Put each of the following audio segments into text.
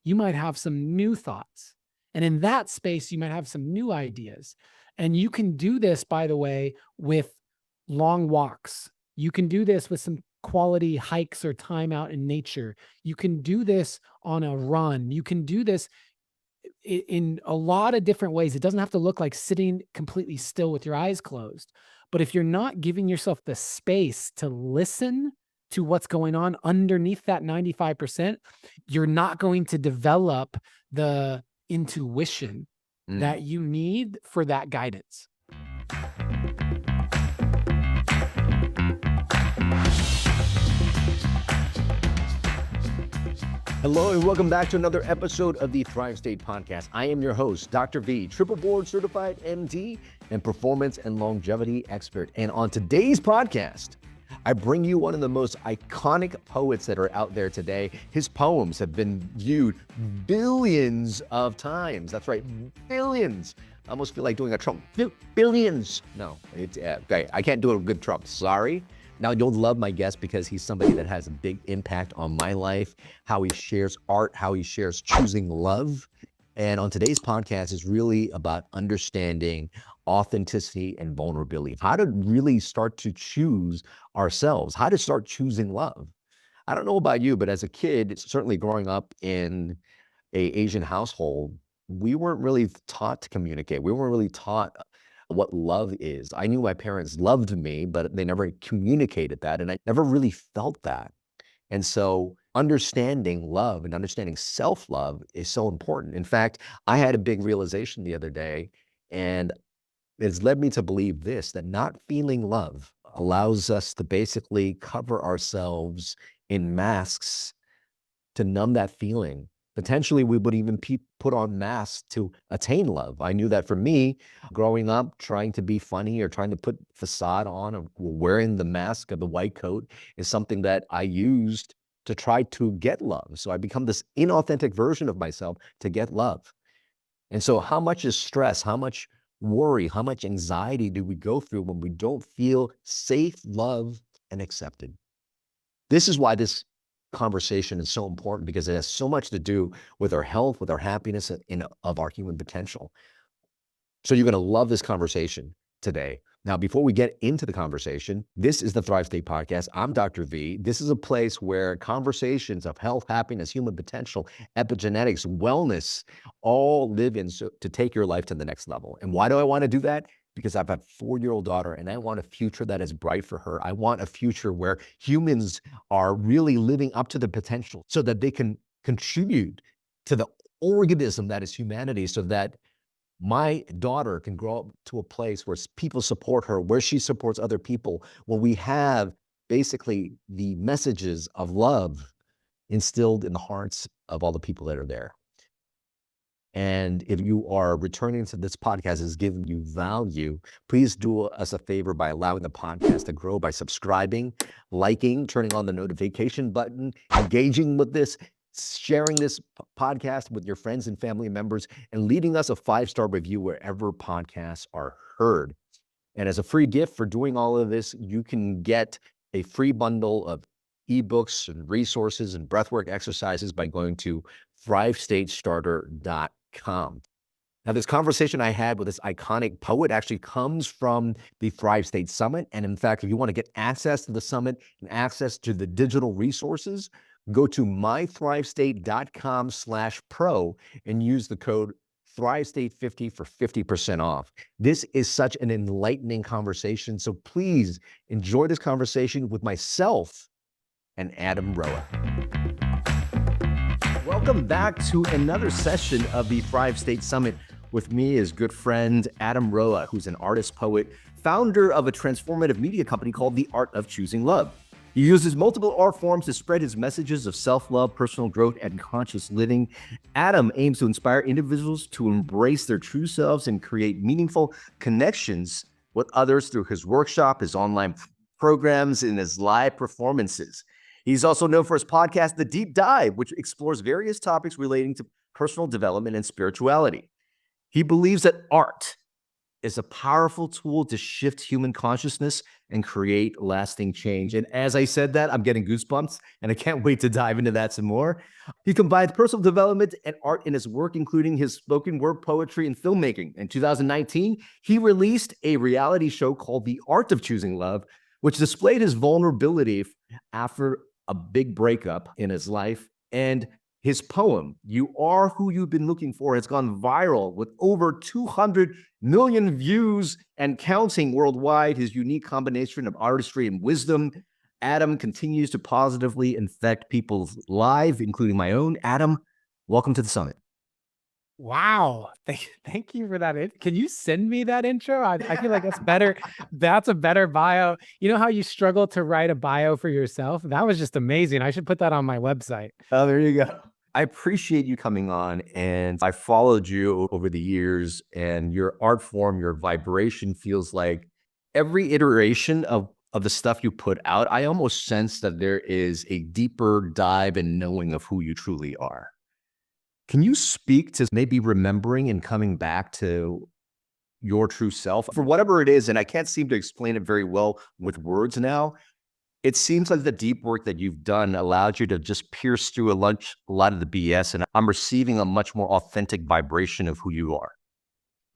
you might have some new thoughts. And in that space, you might have some new ideas. And you can do this, by the way, with long walks. You can do this with some quality hikes or time out in nature. You can do this on a run. You can do this in a lot of different ways. It doesn't have to look like sitting completely still with your eyes closed. But if you're not giving yourself the space to listen to what's going on underneath that 95%, you're not going to develop the intuition that you need for that guidance. Hello and welcome back to another episode of the Thrive State Podcast. I am your host, Dr. V, triple board certified MD and performance and longevity expert. And on today's podcast, I bring you one of the most iconic poets that are out there today. His poems have been viewed billions of times. That's right, billions. I almost feel like doing a Trump. Billions. No, okay, I can't do a good Trump. Sorry. Now, you'll love my guest because he's somebody that has a big impact on my life, how he shares art, how he shares choosing love. And on today's podcast is really about understanding authenticity and vulnerability, how to really start to choose ourselves, how to start choosing love. I don't know about you, but as a kid, certainly growing up in an Asian household, we weren't really taught to communicate. We weren't really taught what love is. I knew my parents loved me, but they never communicated that. And I never really felt that. And so understanding love and understanding self-love is so important. In fact, I had a big realization the other day, and it's led me to believe this, that not feeling love allows us to basically cover ourselves in masks to numb that feeling. Potentially, we would even put on masks to attain love. I knew that for me, growing up, trying to be funny or trying to put facade on or wearing the mask of the white coat is something that I used to try to get love. So I become this inauthentic version of myself to get love. And so how much is stress, how much worry, how much anxiety do we go through when we don't feel safe, loved, and accepted? This is why this conversation is so important, because it has so much to do with our health, with our happiness, and of our human potential. So you're going to love this conversation today. Now, before we get into the conversation, this is the Thrive State Podcast. I'm Dr. V. This is a place where conversations of health, happiness, human potential, epigenetics, wellness, all live in to take your life to the next level. And why do I want to do that? Because I've got a 4-year-old daughter and I want a future that is bright for her. I want a future where humans are really living up to the potential so that they can contribute to the organism that is humanity, so that my daughter can grow up to a place where people support her, where she supports other people, where we have basically the messages of love instilled in the hearts of all the people that are there. And if you are returning to this podcast is giving you value, please do us a favor by allowing the podcast to grow by subscribing, liking, turning on the notification button, engaging with this, sharing this podcast with your friends and family members, and leaving us a 5-star review wherever podcasts are heard. And as a free gift for doing all of this, you can get a free bundle of ebooks and resources and breathwork exercises by going to thrivestatestarter.com. Now, this conversation I had with this iconic poet actually comes from the Thrive State Summit. And in fact, if you want to get access to the summit and access to the digital resources, go to mythrivestate.com/pro and use the code ThriveState50 for 50% off. This is such an enlightening conversation. So please enjoy this conversation with myself and Adam Roa. Welcome back to another session of the Thrive State Summit. With me is good friend Adam Roa, who's an artist, poet, founder of a transformative media company called The Art of Choosing Love. He uses multiple art forms to spread his messages of self-love, personal growth, and conscious living. Adam aims to inspire individuals to embrace their true selves and create meaningful connections with others through his workshop, his online programs, and his live performances. He's also known for his podcast, The Deep Dive, which explores various topics relating to personal development and spirituality. He believes that art is a powerful tool to shift human consciousness and create lasting change. And as I said that, I'm getting goosebumps, and I can't wait to dive into that some more. He combines personal development and art in his work, including his spoken word poetry and filmmaking. In 2019, he released a reality show called The Art of Choosing Love, which displayed his vulnerability after a big breakup in his life. And his poem, You Are Who You've Been Looking For, has gone viral with over 200 million views and counting worldwide. His unique combination of artistry and wisdom, Adam continues to positively infect people's lives, including my own. Adam, welcome to the summit. Wow. Thank you for that. Can you send me that intro? I feel like that's better. That's a better bio. You know how you struggle to write a bio for yourself? That was just amazing. I should put that on my website. Oh, there you go. I appreciate you coming on, and I followed you over the years, and your art form, your vibration feels like every iteration of the stuff you put out, I almost sense that there is a deeper dive and knowing of who you truly are. Can you speak to maybe remembering and coming back to your true self for whatever it is? And I can't seem to explain it very well with words now. It seems like the deep work that you've done allowed you to just pierce through a lot of the BS, and I'm receiving a much more authentic vibration of who you are.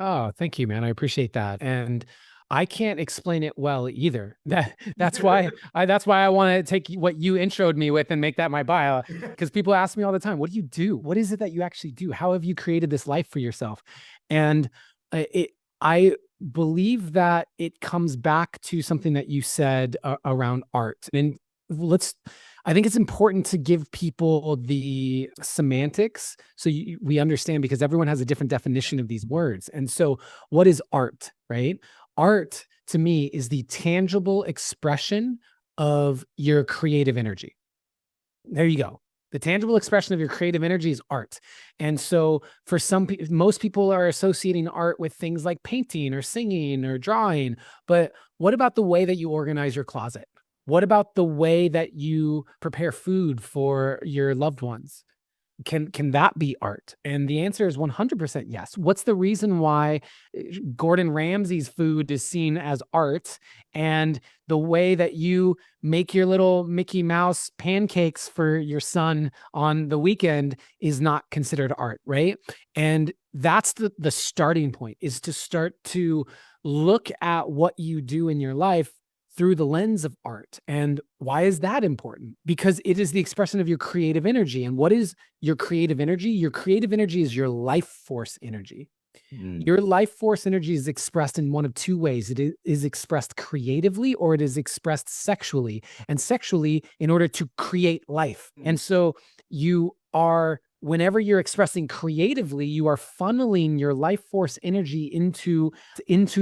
Oh, thank you, man. I appreciate that. And I can't explain it well either. That's why I want to take what you introed me with and make that my bio. Because people ask me all the time, what do you do? What is it that you actually do? How have you created this life for yourself? And I believe that it comes back to something that you said around art. And I think it's important to give people the semantics so we understand, because everyone has a different definition of these words. And so what is art, right? Art to me is the tangible expression of your creative energy. There you go. The tangible expression of your creative energy is art. And so for most people are associating art with things like painting or singing or drawing. But what about the way that you organize your closet? What about the way that you prepare food for your loved ones? Can that be art? And the answer is 100% yes. What's the reason why Gordon Ramsay's food is seen as art, and the way that you make your little Mickey Mouse pancakes for your son on the weekend is not considered art, right? And that's the starting point, is to start to look at what you do in your life through the lens of art. And why is that important? Because it is the expression of your creative energy. And what is your creative energy? Your creative energy is your life force energy. Your life force energy is expressed in one of two ways. It is expressed creatively, or it is expressed sexually. And sexually in order to create life. And so whenever you're expressing creatively, you are funneling your life force energy into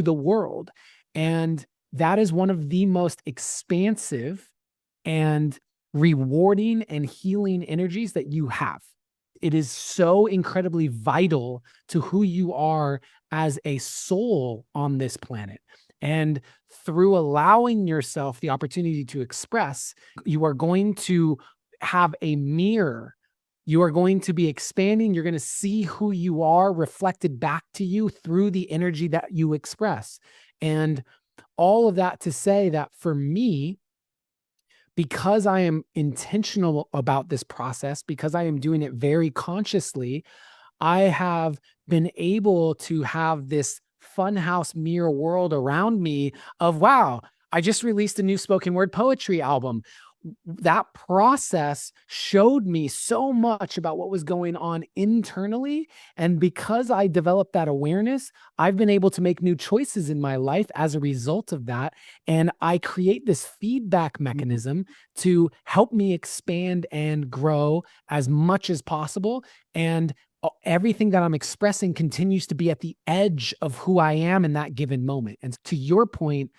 the world. And that is one of the most expansive and rewarding and healing energies that you have. It is so incredibly vital to who you are as a soul on this planet. And through allowing yourself the opportunity to express, you are going to have a mirror. You are going to be expanding. You're going to see who you are reflected back to you through the energy that you express. And all of that to say that for me, because I am intentional about this process, because I am doing it very consciously, I have been able to have this funhouse mirror world around me of, wow, I just released a new spoken word poetry album. That process showed me so much about what was going on internally. And because I developed that awareness, I've been able to make new choices in my life as a result of that. And I create this feedback mechanism to help me expand and grow as much as possible. And everything that I'm expressing continues to be at the edge of who I am in that given moment. And to your point,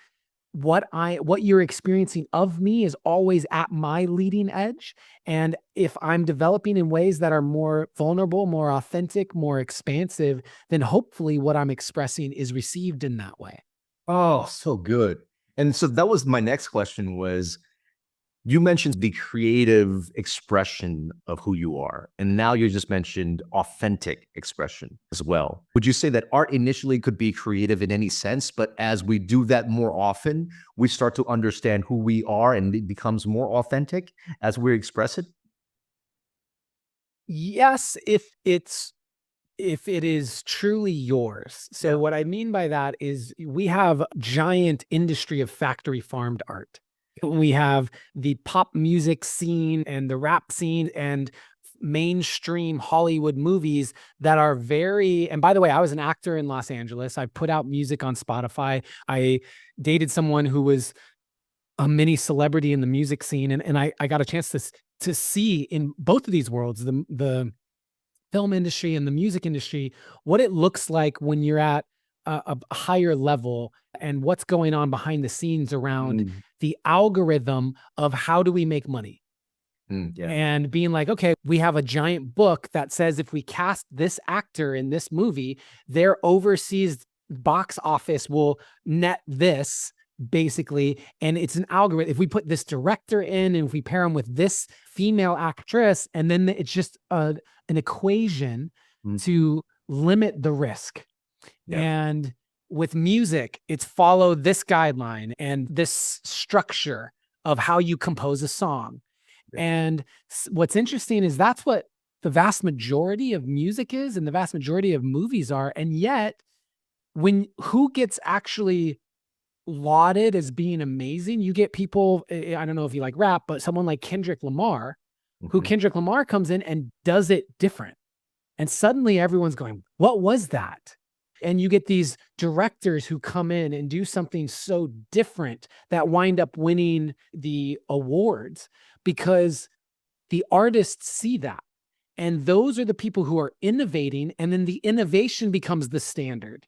what you're experiencing of me is always at my leading edge. And if I'm developing in ways that are more vulnerable, more authentic, more expansive, then hopefully what I'm expressing is received in that way. Oh, so good. And so that was my next question was, You mentioned the creative expression of who you are, and now you just mentioned authentic expression as well. Would you say that art initially could be creative in any sense, but as we do that more often, we start to understand who we are and it becomes more authentic as we express it? Yes, if it is truly yours. So Yeah. what I mean by that is we have giant industry of factory farmed art. We have the pop music scene and the rap scene and mainstream Hollywood movies that are very, and by the way, I was an actor in Los Angeles. I put out music on Spotify. I dated someone who was a mini celebrity in the music scene. And I got a chance to see in both of these worlds, the film industry and the music industry, what it looks like when you're at a higher level and what's going on behind the scenes around Mm, the algorithm of how do we make money, yeah. and being like, okay, we have a giant book that says if we cast this actor in this movie, their overseas box office will net this basically. And it's an algorithm. If we put this director in and if we pair him with this female actress, and then it's just an equation Mm, to limit the risk. yeah. And with music, it's follow this guideline and this structure of how you compose a song. Yeah. And what's interesting is that's what the vast majority of music is and the vast majority of movies are. And yet, when who gets actually lauded as being amazing, you get people, I don't know if you like rap, but someone like Kendrick Lamar, who Mhm. Kendrick Lamar comes in and does it different. And suddenly everyone's going, what was that? And you get these directors who come in and do something so different that wind up winning the awards because the artists see that. And those are the people who are innovating. And then the innovation becomes the standard.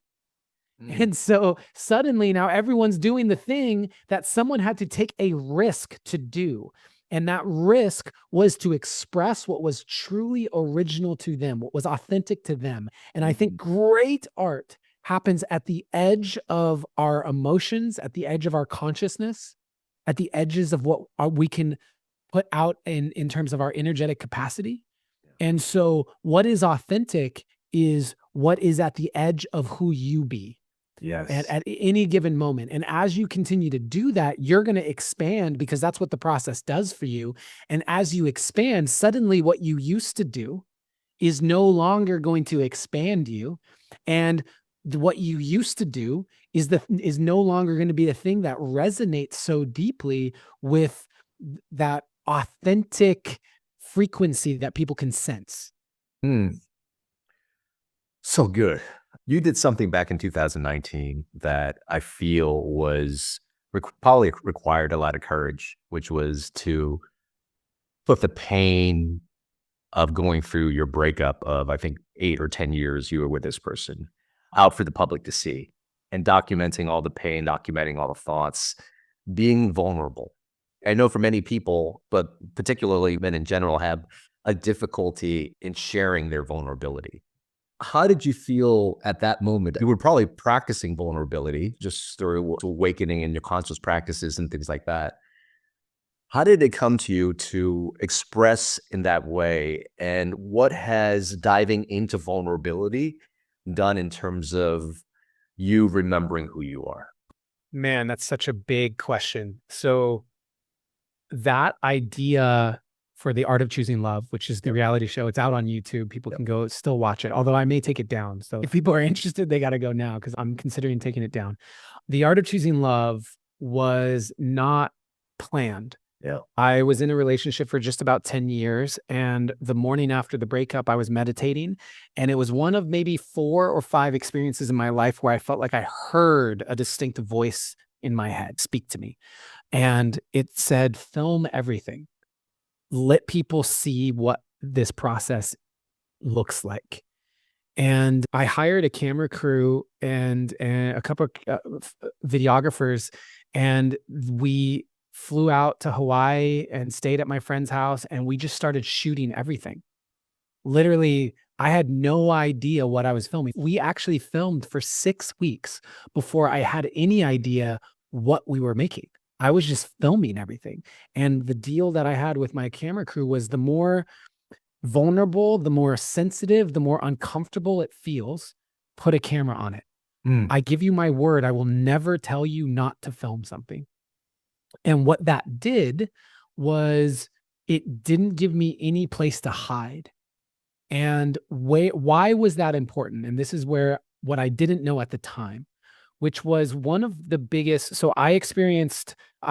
Mm, And so suddenly now everyone's doing the thing that someone had to take a risk to do. And that risk was to express what was truly original to them, what was authentic to them. And I think mhm. great art happens at the edge of our emotions, at the edge of our consciousness, at the edges of what we can put out in terms of our energetic capacity. And so what is authentic is what is at the edge of who you be Yes. at any given moment. And as you continue to do that, you're going to expand because that's what the process does for you. And as you expand, suddenly what you used to do is no longer going to expand you. And what you used to do is no longer going to be the thing that resonates so deeply with that authentic frequency that people can sense. Mm, so good. You did something back in 2019 that I feel was probably required a lot of courage, which was to put the pain of going through your breakup of, I think, 8 or 10 years you were with this person out for the public to see and documenting all the pain, documenting all the thoughts, being vulnerable. I know for many people, but particularly men in general, have a difficulty in sharing their vulnerability. How did you feel at that moment? You were probably practicing vulnerability just through awakening in your conscious practices and things like that. How did it come to you to express in that way? And what has diving into vulnerability done in terms of you remembering who you are? Man, that's such a big question. So that idea for The Art of Choosing Love, which is the Yep. reality show, it's out on YouTube. People Yep. can go still watch it, although I may take it down. So if people are interested, they got to go now because I'm considering taking it down. The Art of Choosing Love was not planned. Yeah. I was in a relationship for just about 10 years. And the morning after the breakup, I was meditating. And it was one of maybe 4 or 5 experiences in my life where I felt like I heard a distinct voice in my head speak to me. And it said, film everything, let people see what this process looks like. And I hired a camera crew and a couple of videographers, and we flew out to Hawaii and stayed at my friend's house, and we just started shooting everything. Literally, I had no idea what I was filming. We actually filmed for 6 weeks before I had any idea what we were making. I was just filming everything. And the deal that I had with my camera crew was the more vulnerable, the more sensitive, the more uncomfortable it feels, put a camera on it. I give you my word, I will never tell you not to film something. And what that did was it didn't give me any place to hide. And why was that important? And this is where what I didn't know at the time, which was one of the biggest. So I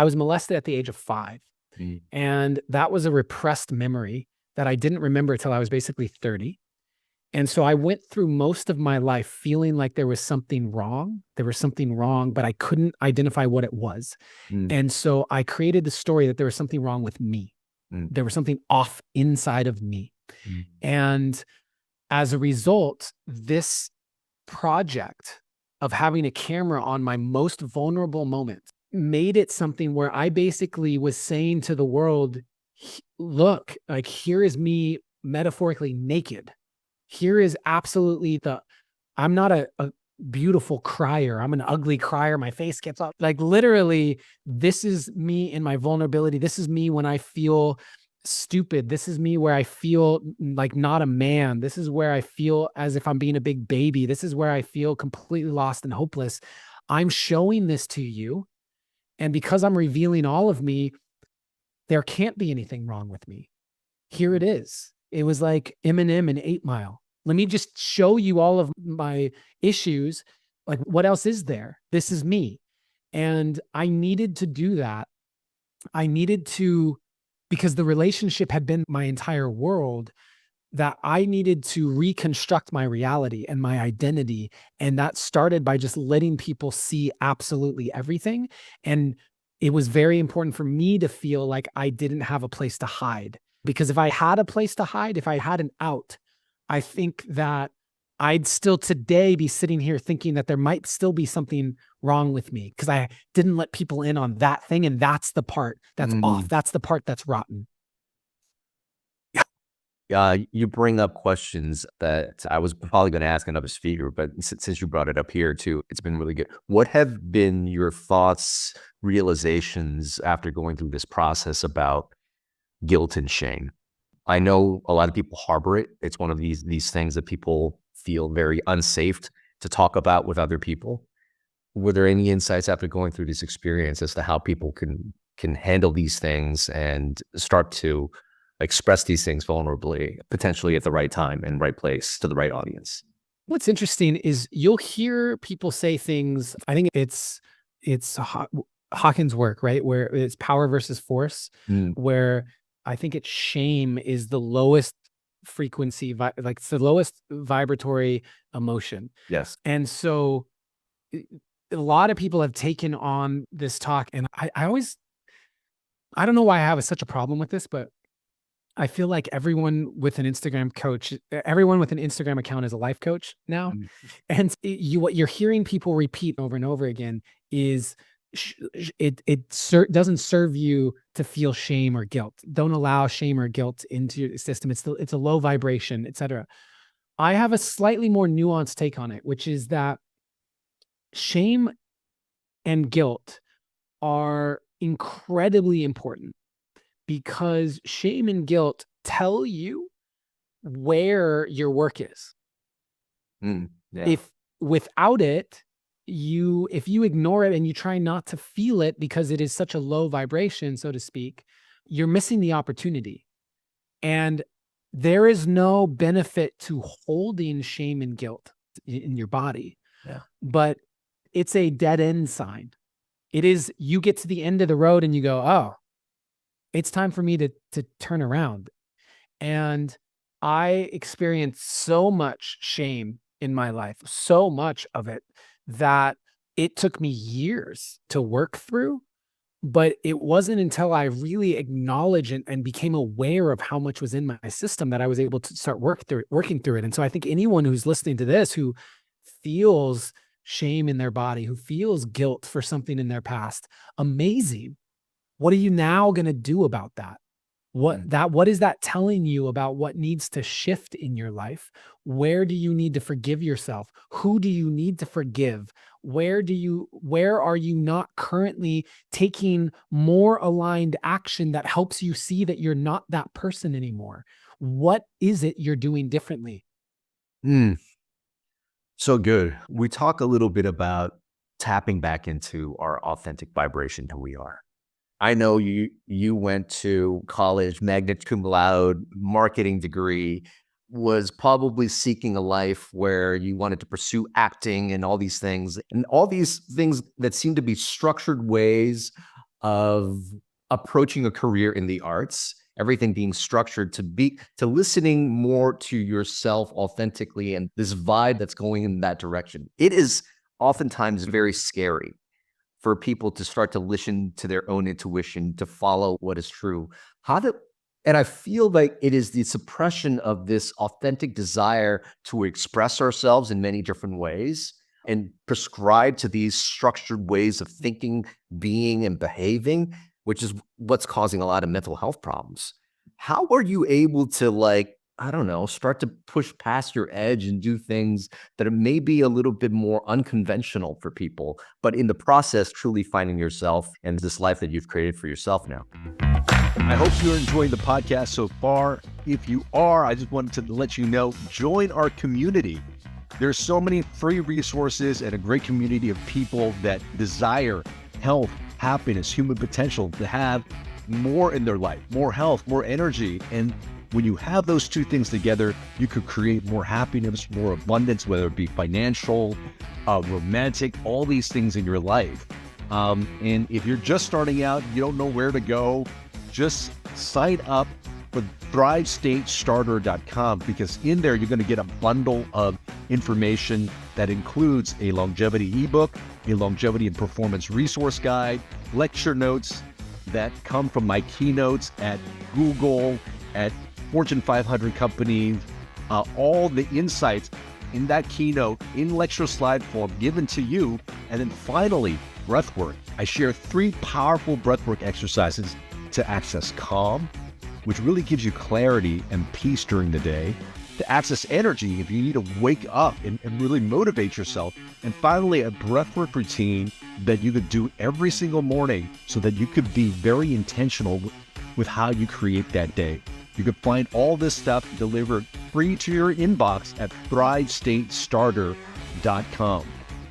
was molested at the age of 5. Mm. And that was a repressed memory that I didn't remember till I was basically 30. And so I went through most of my life feeling like there was something wrong. There was something wrong, but I couldn't identify what it was. Mm. And so I created the story that there was something wrong with me. Mm. There was something off inside of me. Mm. And as a result, this project of having a camera on my most vulnerable moments made it something where I basically was saying to the world, look, like, here is me metaphorically naked. Here is absolutely I'm not a beautiful crier. I'm an ugly crier. My face gets up. Like, literally, this is me in my vulnerability. This is me when I feel stupid. This is me where I feel like not a man. This is where I feel as if I'm being a big baby. This is where I feel completely lost and hopeless. I'm showing this to you. And because I'm revealing all of me, there can't be anything wrong with me. Here it is. It was like Eminem in 8 Mile. Let me just show you all of my issues. Like, what else is there? This is me. And I needed to do that. I needed to, because the relationship had been my entire world, that I needed to reconstruct my reality and my identity. And that started by just letting people see absolutely everything. And it was very important for me to feel like I didn't have a place to hide. Because if I had a place to hide, if I had an out, I think that I'd still today be sitting here thinking that there might still be something wrong with me because I didn't let people in on that thing. And that's the part that's off. That's the part that's rotten. You bring up questions that I was probably going to ask another speaker, but since you brought it up here too, it's been really good. What have been your thoughts, realizations after going through this process about guilt and shame? I know a lot of people harbor it. It's one of these things that people feel very unsafe to talk about with other people. Were there any insights after going through this experience as to how people can handle these things and start to express these things vulnerably, potentially at the right time and right place to the right audience? What's interesting is you'll hear people say things. I think it's Hawkins' work, right? Where it's power versus force, Mm. where I think it's shame is the lowest frequency, like it's the lowest vibratory emotion. Yes. And so a lot of people have taken on this talk, and I don't know why I have such a problem with this, but I feel like everyone with an Instagram account is a life coach now. Mm. And what you're hearing people repeat over and over again is it doesn't serve you to feel shame or guilt. Don't allow shame or guilt into your system. It's a low vibration, etc. I have a slightly more nuanced take on it, which is that shame and guilt are incredibly important because shame and guilt tell you where your work is. Mm. Yeah. If without it, if you ignore it and you try not to feel it because it is such a low vibration, so to speak, you're missing the opportunity. And there is no benefit to holding shame and guilt in your body. Yeah. But it's a dead end sign. It is, you get to the end of the road and you go, oh, it's time for me to turn around. And I experienced so much shame in my life, so much of it, that it took me years to work through. But it wasn't until I really acknowledged and became aware of how much was in my system that I was able to start working through it. And so I think anyone who's listening to this, who feels shame in their body, who feels guilt for something in their past, amazing. What are you now going to do about that? What is that telling you about what needs to shift in your life? Where do you need to forgive yourself? Who do you need to forgive? Where are you not currently taking more aligned action that helps you see that you're not that person anymore? What is it you're doing differently? Mm, so good. We talk a little bit about tapping back into our authentic vibration, who we are. I know you went to college, magna cum laude, marketing degree, was probably seeking a life where you wanted to pursue acting and all these things that seem to be structured ways of approaching a career in the arts, everything being structured to listening more to yourself authentically and this vibe that's going in that direction. It is oftentimes very scary for people to start to listen to their own intuition, to follow what is true. And I feel like it is the suppression of this authentic desire to express ourselves in many different ways and prescribe to these structured ways of thinking, being, and behaving, which is what's causing a lot of mental health problems. How are you able to, like, I don't know, start to push past your edge and do things that are maybe a little bit more unconventional for people, but in the process, truly finding yourself and this life that you've created for yourself now? I hope you're enjoying the podcast so far. If you are, I just wanted to let you know, join our community. There's so many free resources and a great community of people that desire health, happiness, human potential, to have more in their life, more health, more energy. And when you have those two things together, you could create more happiness, more abundance, whether it be financial, romantic, all these things in your life. And if you're just starting out, you don't know where to go, just sign up for thrivestatestarter.com, because in there you're going to get a bundle of information that includes a longevity ebook, a longevity and performance resource guide, lecture notes that come from my keynotes at Google, at Fortune 500 companies, all the insights in that keynote in lecture slide form given to you. And then finally, breathwork. I share 3 powerful breathwork exercises to access calm, which really gives you clarity and peace during the day, to access energy if you need to wake up and really motivate yourself, and finally a breathwork routine that you could do every single morning so that you could be very intentional with how you create that day. You can find all this stuff delivered free to your inbox at thrivestatestarter.com.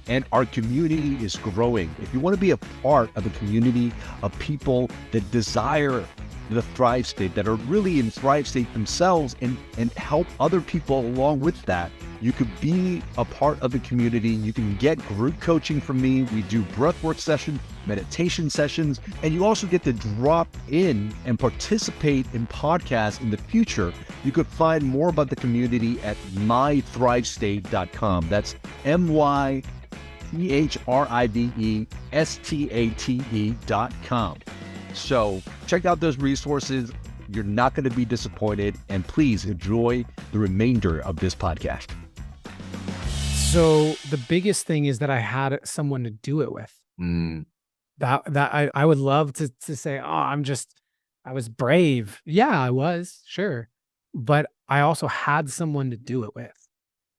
And our community is growing. If you want to be a part of a community of people that desire the Thrive State, that are really in Thrive State themselves and help other people along with that, you could be a part of the community. You can get group coaching from me. We do breathwork sessions, meditation sessions, and you also get to drop in and participate in podcasts in the future. You could find more about the community at mythrivestate.com. That's mythrivestate.com. So check out those resources. You're not going to be disappointed. And please enjoy the remainder of this podcast. So the biggest thing is that I had someone to do it with. I would love to say, oh, I was brave. Yeah, I was, sure. But I also had someone to do it with.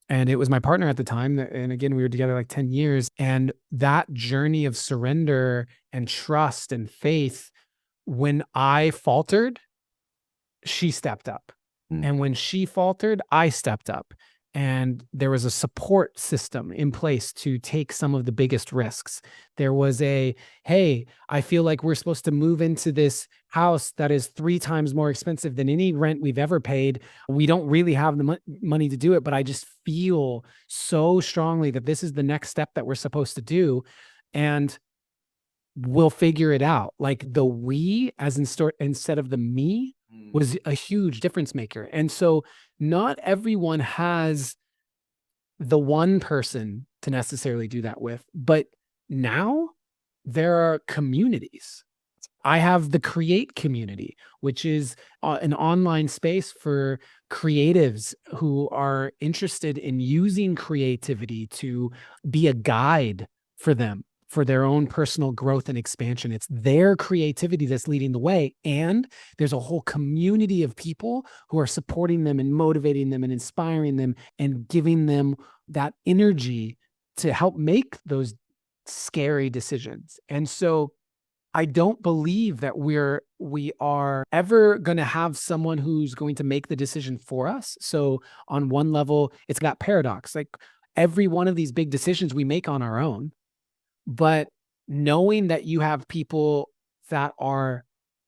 And it was my partner at the time. And again, we were together like 10 years. And that journey of surrender and trust and faith, when I faltered, she stepped up. And when she faltered, I stepped up. And there was a support system in place to take some of the biggest risks. There was hey, I feel like we're supposed to move into this house that is 3 times more expensive than any rent we've ever paid. We don't really have the money to do it, but I just feel so strongly that this is the next step that we're supposed to do. And we'll figure it out. Like the we instead of the me was a huge difference maker. And so not everyone has the one person to necessarily do that with, but now there are communities. I have the Create community, which is an online space for creatives who are interested in using creativity to be a guide for them. for their own personal growth and expansion. It's their creativity that's leading the way. And there's a whole community of people who are supporting them and motivating them and inspiring them and giving them that energy to help make those scary decisions. And so I don't believe that we are ever going to have someone who's going to make the decision for us. So on one level, it's got paradox. Like every one of these big decisions we make on our own, but knowing that you have people that are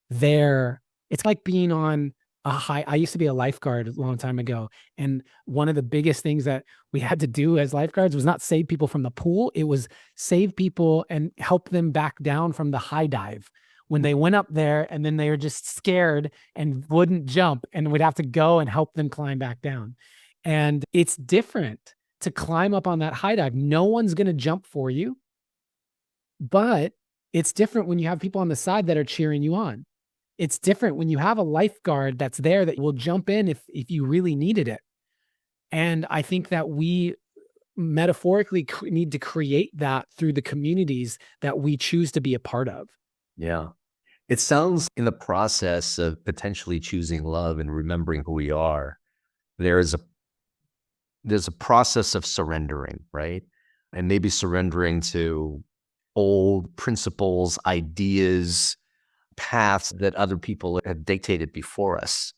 there, it's like being on a high. I used to be a lifeguard a long time ago. And one of the biggest things that we had to do as lifeguards was not save people from the pool. It was save people and help them back down from the high dive when they went up there, and then they were just scared and wouldn't jump, and we'd have to go and help them climb back down. And it's different to climb up on that high dive. No one's going to jump for you. But it's different when you have people on the side that are cheering you on. It's different when you have a lifeguard that's there that will jump in if you really needed it. And I think that we metaphorically need to create that through the communities that we choose to be a part of. Yeah. It sounds in the process of potentially choosing love and remembering who we are, there's a process of surrendering, right? And maybe surrendering to old principles, ideas, paths that other people have dictated before us.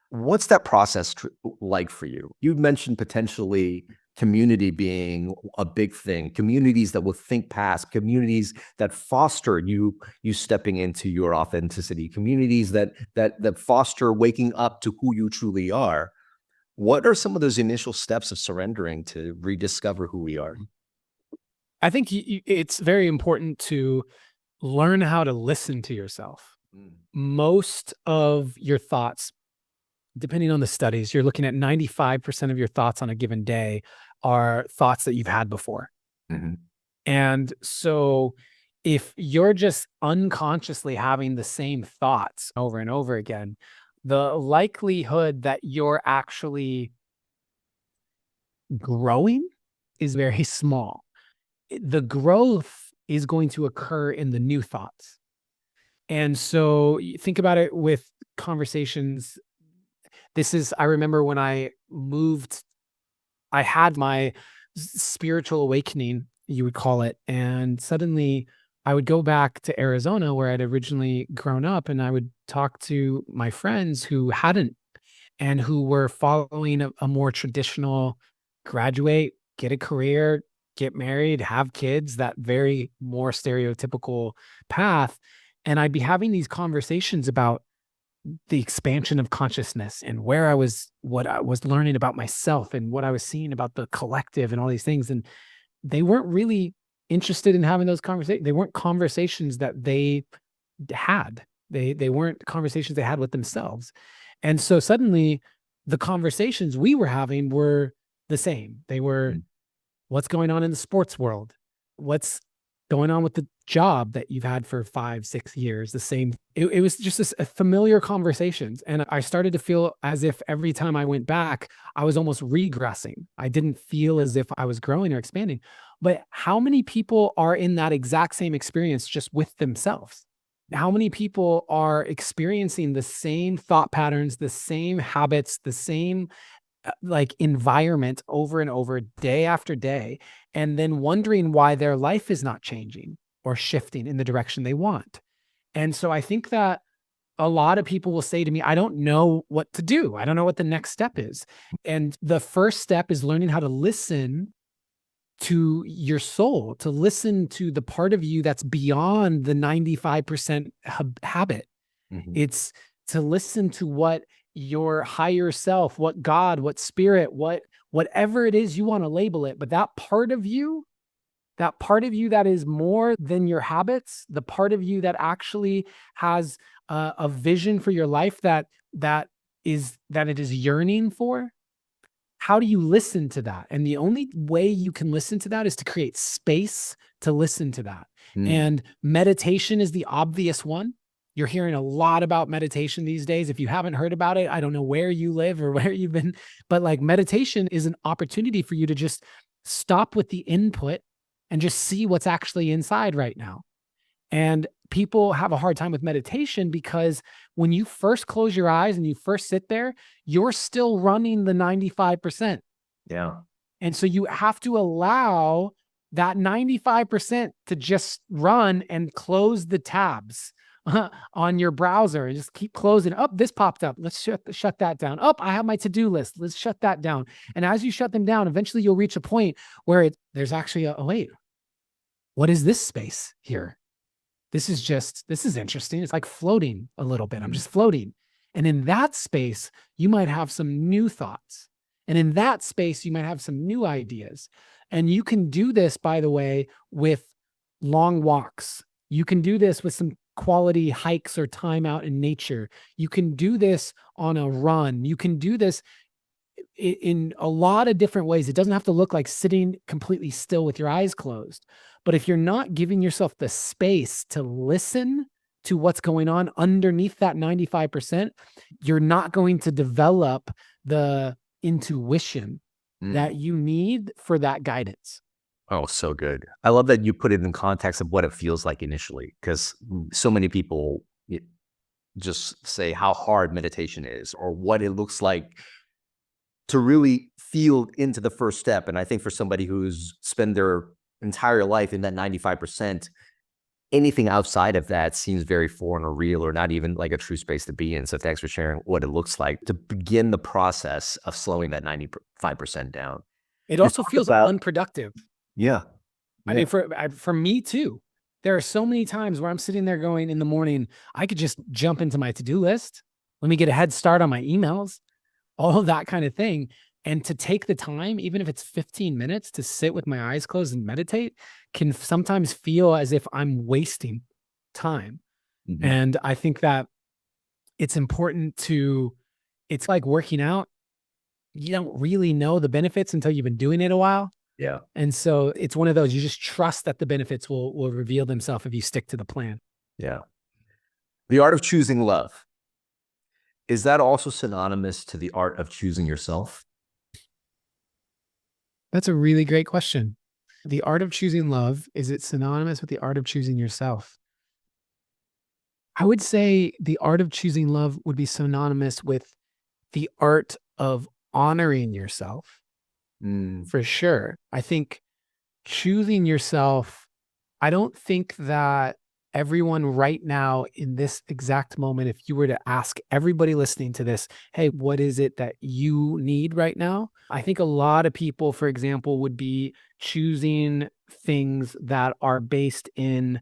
What's that process like for you? You mentioned potentially community being a big thing, communities that will think past, communities that foster you stepping into your authenticity, communities that foster waking up to who you truly are. What are some of those initial steps of surrendering to rediscover who we are? I think it's very important to learn how to listen to yourself. Most of your thoughts, depending on the studies, you're looking at 95% of your thoughts on a given day are thoughts that you've had before. Mm-hmm. And so if you're just unconsciously having the same thoughts over and over again, the likelihood that you're actually growing is very small. The growth is going to occur in the new thoughts. And so you think about it with conversations. I remember when I moved, I had my spiritual awakening, you would call it. And suddenly I would go back to Arizona where I'd originally grown up, and I would talk to my friends who hadn't and who were following a more traditional graduate, get a career, get married, have kids, that very more stereotypical path. And I'd be having these conversations about the expansion of consciousness and what I was learning about myself and what I was seeing about the collective and all these things. And they weren't really interested in having those conversations. They weren't conversations that they had. They weren't conversations they had with themselves. And so suddenly the conversations we were having were the same. They were, what's going on in the sports world? What's going on with the job that you've had for 5-6 years? The same. It was just a familiar conversations. And I started to feel as if every time I went back, I was almost regressing. I didn't feel as if I was growing or expanding. But how many people are in that exact same experience just with themselves? How many people are experiencing the same thought patterns, the same habits, the same environment over and over, day after day, and then wondering why their life is not changing or shifting in the direction they want? And so I think that a lot of people will say to me, I don't know what to do. I don't know what the next step is. And the first step is learning how to listen to your soul, to listen to the part of you that's beyond the 95% habit. Mm-hmm. It's to listen to what your higher self, what God, what spirit, whatever it is you want to label it, but that part of you that is more than your habits, the part of you that actually has a vision for your life that it is yearning for. How do you listen to that? And the only way you can listen to that is to create space to listen to that. And meditation is the obvious one. You're hearing a lot about meditation these days. If you haven't heard about it, I don't know where you live or where you've been, but meditation is an opportunity for you to just stop with the input and just see what's actually inside right now. And people have a hard time with meditation because when you first close your eyes and you first sit there, you're still running the 95%. Yeah. And so you have to allow that 95% to just run and close the tabs on your browser and just keep closing. Oh, this popped up. Let's shut that down. Oh, I have my to-do list. Let's shut that down. And as you shut them down, eventually you'll reach a point where there's actually oh, wait, what is this space here? This is interesting. It's like floating a little bit. I'm just floating. And in that space, you might have some new thoughts. And in that space, you might have some new ideas. And you can do this, by the way, with long walks. You can do this with some quality hikes or time out in nature. You can do this on a run. You can do this in a lot of different ways. It doesn't have to look like sitting completely still with your eyes closed. But if you're not giving yourself the space to listen to what's going on underneath that 95%, you're not going to develop the intuition that you need for that guidance. Oh, so good. I love that you put it in context of what it feels like initially, because so many people just say how hard meditation is or what it looks like to really feel into the first step. And I think for somebody who's spent their entire life in that 95%, anything outside of that seems very foreign or real or not even like a true space to be in. So thanks for sharing what it looks like to begin the process of slowing that 95% down. It also feels unproductive. Yeah. I mean, for me too, there are so many times where I'm sitting there going in the morning, I could just jump into my to-do list. Let me get a head start on my emails, all of that kind of thing. And to take the time, even if it's 15 minutes to sit with my eyes closed and meditate, can sometimes feel as if I'm wasting time. Mm-hmm. And I think that it's important it's like working out. You don't really know the benefits until you've been doing it a while. Yeah. And so it's one of those, you just trust that the benefits will reveal themselves if you stick to the plan. Yeah. The art of choosing love. Is that also synonymous to the art of choosing yourself? That's a really great question. The art of choosing love, is it synonymous with the art of choosing yourself? I would say the art of choosing love would be synonymous with the art of honoring yourself. For sure. I think choosing yourself, I don't think that everyone right now in this exact moment, if you were to ask everybody listening to this, hey, what is it that you need right now? I think a lot of people, for example, would be choosing things that are based in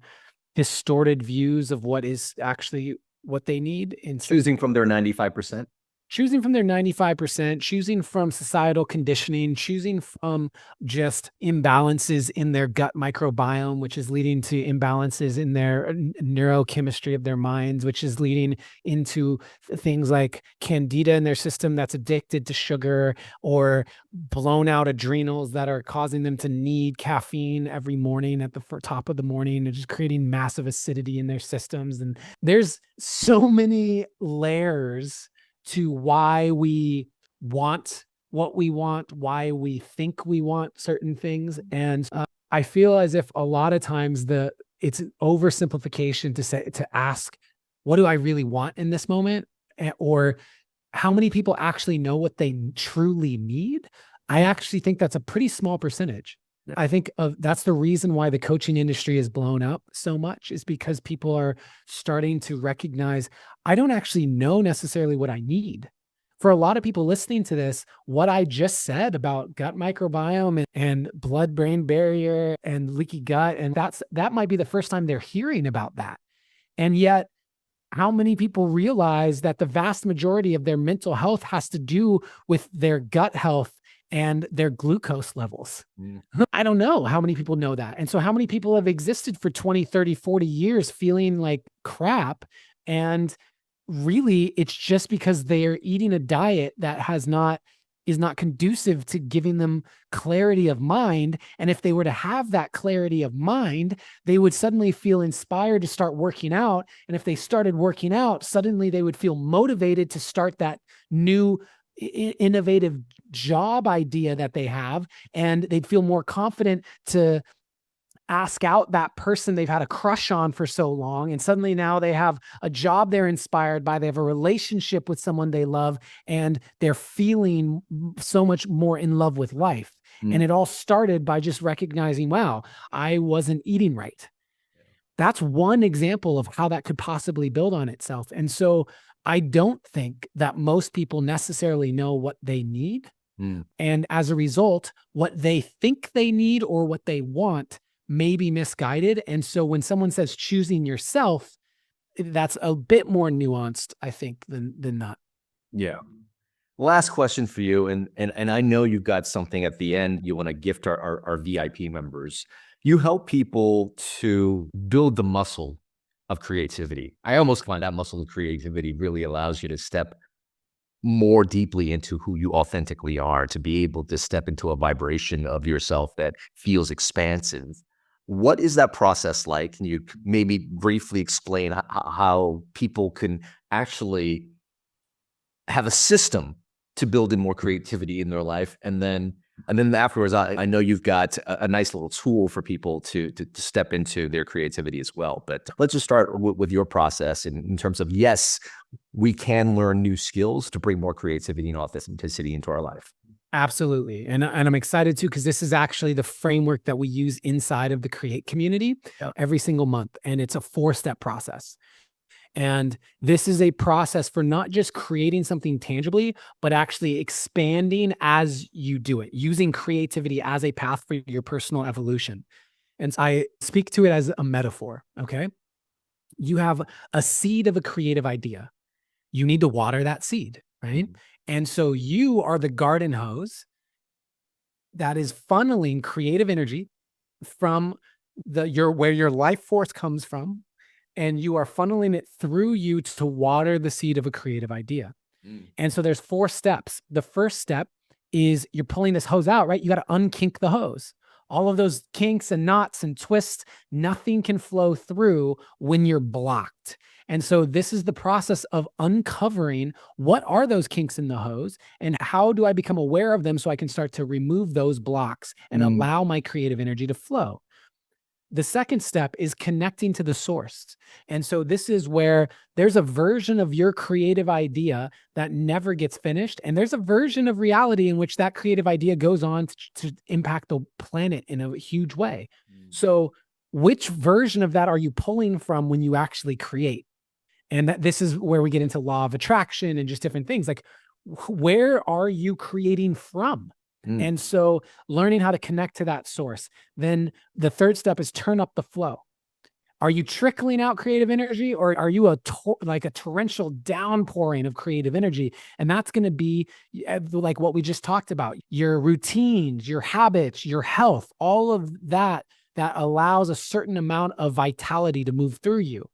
distorted views of what is actually what they need. Choosing from their 95%? Choosing from their 95%, choosing from societal conditioning, choosing from just imbalances in their gut microbiome, which is leading to imbalances in their neurochemistry of their minds, which is leading into things like candida in their system that's addicted to sugar, or blown out adrenals that are causing them to need caffeine every morning at the top of the morning, and just creating massive acidity in their systems. And there's so many layers to why we want what we want, why we think we want certain things. And I feel as if a lot of times it's an oversimplification to ask, what do I really want in this moment? Or how many people actually know what they truly need? I actually think that's a pretty small percentage. Yeah. I think that's the reason why the coaching industry is blown up so much, is because people are starting to recognize, I don't actually know necessarily what I need. For a lot of people listening to this, what I just said about gut microbiome and blood-brain barrier and leaky gut, and that might be the first time they're hearing about that. And yet, how many people realize that the vast majority of their mental health has to do with their gut health and their glucose levels? I don't know how many people know that. And so how many people have existed for 20, 30, 40 years feeling like crap? And really, it's just because they are eating a diet that is not conducive to giving them clarity of mind. And if they were to have that clarity of mind, they would suddenly feel inspired to start working out. And if they started working out, suddenly they would feel motivated to start that new innovative job idea that they have, and they'd feel more confident to ask out that person they've had a crush on for so long. And suddenly now they have a job they're inspired by, they have a relationship with someone they love, and they're feeling so much more in love with life. And it all started by just recognizing, wow, I wasn't eating right. That's one example of how that could possibly build on itself. And so I don't think that most people necessarily know what they need. And as a result, what they think they need or what they want may be misguided. And so when someone says choosing yourself, that's a bit more nuanced, I think, than not. Yeah. Last question for you, and I know you've got something at the end you want to gift our VIP members. You help people to build the muscle of creativity. I almost find that muscle of creativity really allows you to step more deeply into who you authentically are, to be able to step into a vibration of yourself that feels expansive. What is that process like? Can you maybe briefly explain how people can actually have a system to build in more creativity in their life? And then afterwards, I know you've got a nice little tool for people to step into their creativity as well. But let's just start with your process in terms of, yes, we can learn new skills to bring more creativity and authenticity into our life. Absolutely. And I'm excited too, because this is actually the framework that we use inside of the Create community every single month. And it's a 4-step process. And this is a process for not just creating something tangibly, but actually expanding as you do it, using creativity as a path for your personal evolution. And I speak to it as a metaphor, okay? You have a seed of a creative idea. You need to water that seed, right? And so you are the garden hose that is funneling creative energy from where your life force comes from, and you are funneling it through you to water the seed of a creative idea. And so there's 4 steps. The first step is you're pulling this hose out, right? You got to unkink the hose. All of those kinks and knots and twists, nothing can flow through when you're blocked. And so this is the process of uncovering what are those kinks in the hose and how do I become aware of them so I can start to remove those blocks and allow my creative energy to flow. The second step is connecting to the source. And so this is where there's a version of your creative idea that never gets finished. And there's a version of reality in which that creative idea goes on to impact the planet in a huge way. So which version of that are you pulling from when you actually create? And this is where we get into law of attraction and just different things. Like, where are you creating from? And so learning how to connect to that source. Then the third step is turn up the flow. Are you trickling out creative energy, or are you like a torrential downpouring of creative energy? And that's going to be like what we just talked about, your routines, your habits, your health, all of that allows a certain amount of vitality to move through you.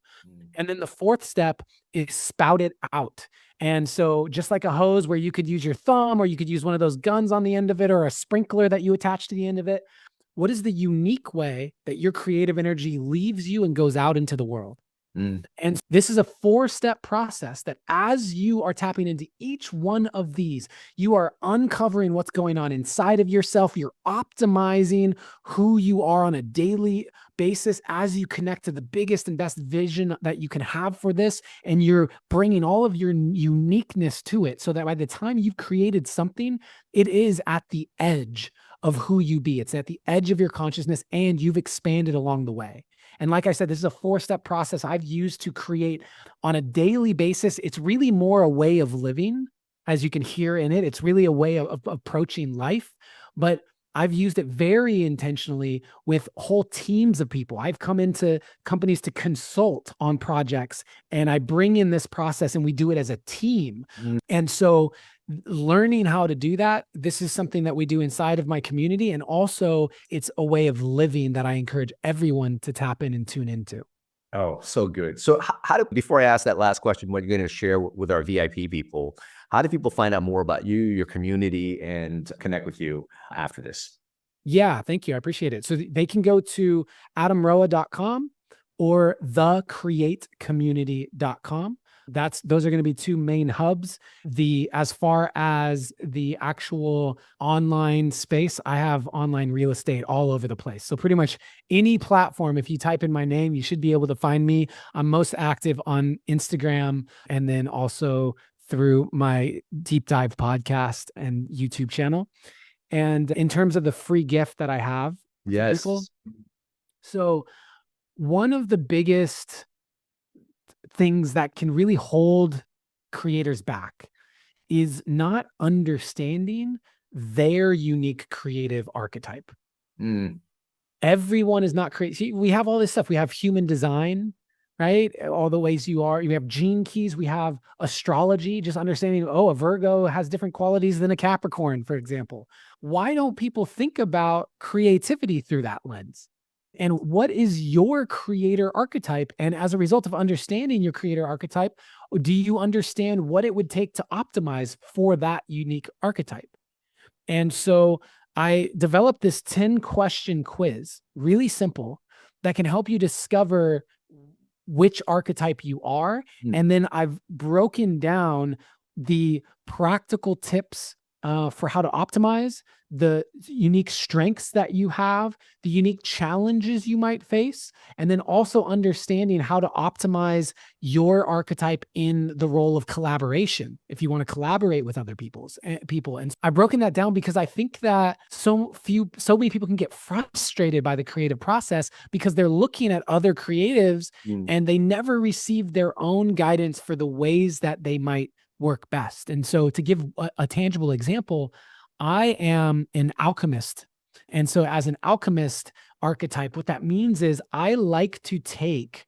And then the fourth step is spout it out. And so just like a hose where you could use your thumb, or you could use one of those guns on the end of it, or a sprinkler that you attach to the end of it, what is the unique way that your creative energy leaves you and goes out into the world? And this is a 4-step process that as you are tapping into each one of these, you are uncovering what's going on inside of yourself. You're optimizing who you are on a daily basis as you connect to the biggest and best vision that you can have for this. And you're bringing all of your uniqueness to it so that by the time you've created something, it is at the edge of who you be. It's at the edge of your consciousness, and you've expanded along the way. And like I said, this is a 4-step process I've used to create on a daily basis. It's really more a way of living, as you can hear in it. It's really a way of approaching life. But I've used it very intentionally with whole teams of people. I've come into companies to consult on projects, and I bring in this process and we do it as a team. And so learning how to do that, this is something that we do inside of my community. And also it's a way of living that I encourage everyone to tap in and tune into. Oh, so good. So before I ask that last question, what you're going to share with our VIP people, how do people find out more about you, your community, and connect with you after this? Yeah, thank you. I appreciate it. So they can go to adamroa.com or thecreatecommunity.com. Those are going to be two main hubs. As far as the actual online space, I have online real estate all over the place. So pretty much any platform, if you type in my name, you should be able to find me. I'm most active on Instagram, and then also through my deep dive podcast and YouTube channel. And in terms of the free gift that I have for people, Yes. so one of the biggest things that can really hold creators back is not understanding their unique creative archetype. Mm. Everyone is not creative. We have all this stuff. We have human design, right? All the ways you are. We have gene keys. We have astrology, just understanding, a Virgo has different qualities than a Capricorn, for example. Why don't people think about creativity through that lens? And what is your creator archetype? And as a result of understanding your creator archetype, do you understand what it would take to optimize for that unique archetype? And so I developed this 10-question quiz, really simple, that can help you discover which archetype you are. And then I've broken down the practical tips for how to optimize, the unique strengths that you have, the unique challenges you might face, and then also understanding how to optimize your archetype in the role of collaboration if you want to collaborate with other people. And I've broken that down because I think that so many people can get frustrated by the creative process because they're looking at other creatives and they never receive their own guidance for the ways that they might work best. And so to give a tangible example, I am an alchemist. And so as an alchemist archetype, what that means is I like to take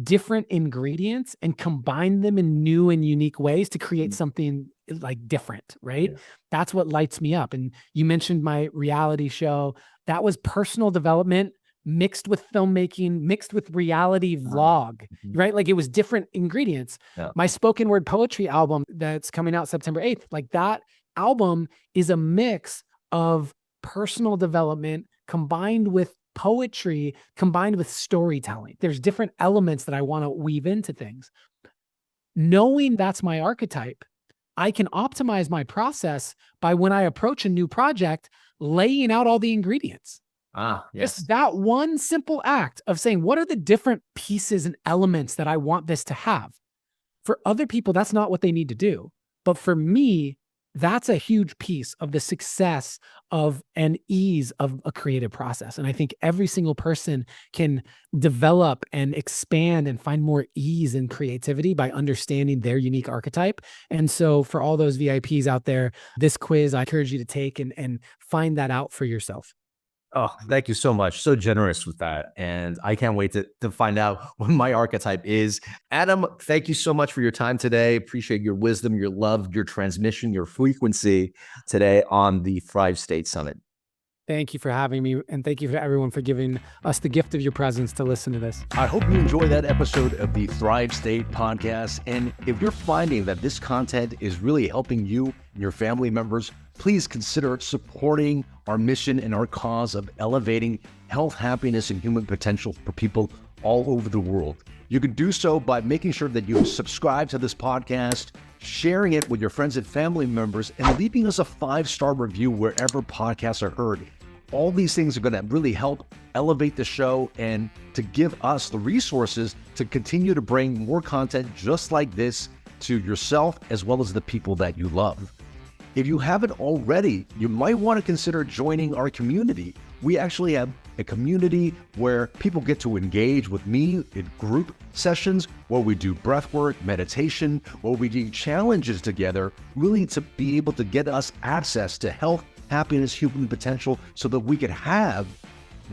different ingredients and combine them in new and unique ways to create something like different, right? Yeah. That's what lights me up. And you mentioned my reality show. That was personal development mixed with filmmaking, mixed with reality vlog, right? Like it was different ingredients. Yeah. My spoken word poetry album that's coming out September 8th, like that album is a mix of personal development combined with poetry, combined with storytelling. There's different elements that I want to weave into things. Knowing that's my archetype, I can optimize my process by when I approach a new project, laying out all the ingredients. Yes. Just that one simple act of saying, what are the different pieces and elements that I want this to have? For other people, that's not what they need to do. But for me, that's a huge piece of the success of and ease of a creative process. And I think every single person can develop and expand and find more ease in creativity by understanding their unique archetype. And so for all those VIPs out there, this quiz, I encourage you to take and find that out for yourself. Oh, thank you so much. So generous with that. And I can't wait to find out what my archetype is. Adam, thank you so much for your time today. Appreciate your wisdom, your love, your transmission, your frequency today on the Thrive State Summit. Thank you for having me. And thank you for everyone for giving us the gift of your presence to listen to this. I hope you enjoy that episode of the Thrive State podcast. And if you're finding that this content is really helping you and your family members, please consider supporting our mission and our cause of elevating health, happiness, and human potential for people all over the world. You can do so by making sure that you subscribe to this podcast, sharing it with your friends and family members, and leaving us a 5-star review wherever podcasts are heard. All these things are going to really help elevate the show and to give us the resources to continue to bring more content just like this to yourself as well as the people that you love. If you haven't already, you might want to consider joining our community. We actually have a community where people get to engage with me in group sessions where we do breath work, meditation, where we do challenges together, really to be able to get us access to health, happiness, human potential so that we could have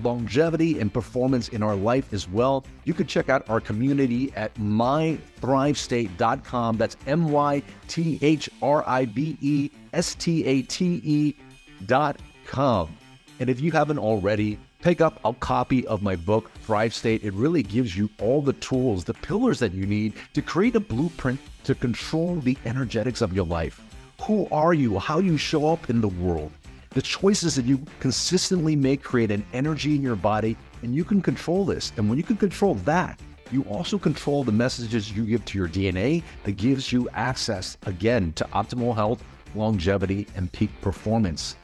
longevity and performance in our life as well. You can check out our community at mythrivestate.com. That's mythrivestate.com. And if you haven't already, pick up a copy of my book, Thrive State. It really gives you all the tools, the pillars that you need to create a blueprint to control the energetics of your life. Who are you? How you show up in the world? The choices that you consistently make create an energy in your body, and you can control this. And when you can control that, you also control the messages you give to your DNA that gives you access, again, to optimal health, longevity, and peak performance.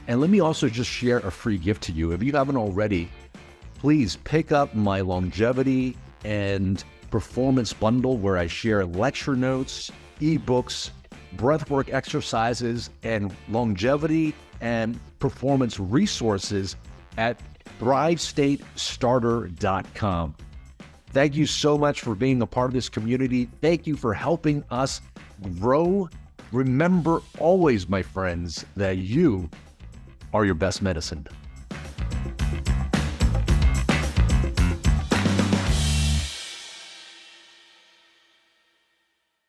And let me also just share a free gift to you. If you haven't already, please pick up my longevity and performance bundle where I share lecture notes, ebooks, breathwork exercises, and longevity and performance resources at thrivestatestarter.com. Thank you so much for being a part of this community. Thank you for helping us grow. Remember always, my friends, that you are your best medicine.